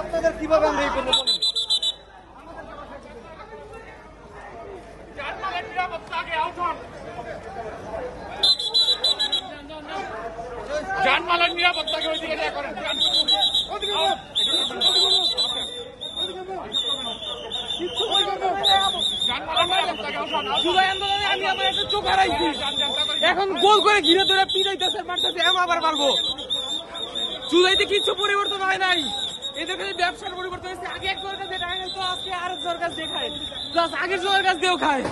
আপনাদের কিভাবে আমরা এই করবো বলেন? জানমালের নিরাপত্তাকে ওইদিকে করেন। এখন গোল করে ঘিরে ধরে পিটাইতেছে মারতেছে, আবার মারবো। জুলাইতে কিছু পরিবর্তন হয় নাই, এদের কাছে ব্যবসার পরিবর্তন হয়েছে। আগে একজনের কাছে দেয় নাই তো আজকে আরেকজনের কাছে দিয়ে খায়, প্লাস আগের জনের কাছ দিয়েও খায়।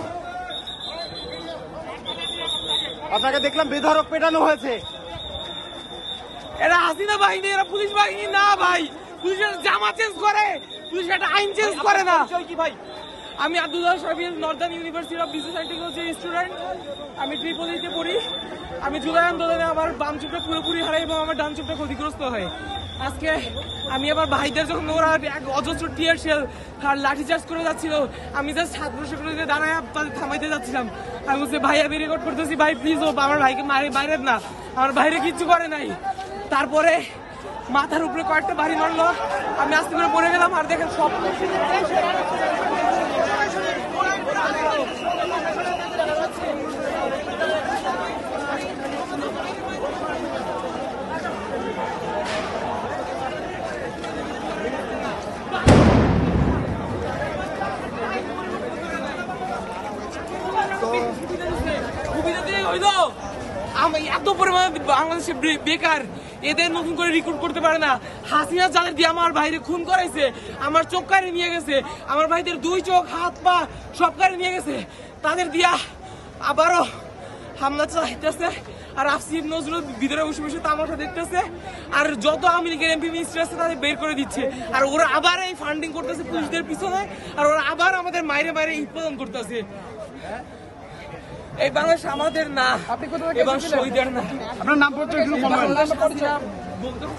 আপনাকে দেখলাম বেধড়ক পেটানো হয়েছে। এরা হাসিনা বাহিনী, এরা পুলিশ বাহিনী না ভাই। পুলিশের জামা চেঞ্জ করে, পুলিশ একটা আইন চেঞ্জ করে না। কি ভাই? আমি Abdullah Shafiul, Northern university of business and technology student. আমি ট্রিপলিতে পড়ি। আমি জুলাই আন্দোলনে আমার বাম চোখটা পুরোপুরি হারাই এবং আমার ডান চোখটা ক্ষতিগ্রস্ত হয়। আজকে আমি আমার ভাইদের যখন ওরা এক অজস্র টিয়ার শেল আর লাঠিচার্জ করে যাচ্ছিল, আমি জাস্ট ছাত্র সংসদে দাঁড়ায় তাদের থামাইতে যাচ্ছিলাম। আমি বলছি ভাই আমি রেকর্ড করতেছি, ভাই প্লিজ ও আমার ভাইকে বাইরে না, আমার বাইরে কিচ্ছু করে নাই। তারপরে মাথার উপরে কয়েকটা বাড়ি মারলো, আমি আস্তে করে পড়ে গেলাম। আর দেখেন সব এত পরিমাণে বাংলাদেশে বেকার, এদের নতুন করে রিক্রুট করতে পারে না। হাসিনা যাদের দিয়ে আমার ভাইরে খুন করাইছে, আমার চোখ কারে নিয়ে গেছে, আমার ভাইদের 2 চোখ হাত পা সব কারে নিয়ে গেছে, তাদের দিয়া আবারও হামলা চালাইতেছে। আর আসিফ নজরুল ভিতরে বসে বসে তামাশা দেখতেছে। আর যত আওয়ামী লীগের এমপি মিনিস্টার আছে তাদের বের করে দিচ্ছে। আর ওরা আবার এই ফান্ডিং করতেছে পুলিশদের পিছনে, আর ওরা আবার আমাদের মাইরে উৎপাদন করতেছে। এই বাংলাদেশ আমাদের না এবং শহীদের না। আপনার নাম পত্র একটু বলবেন?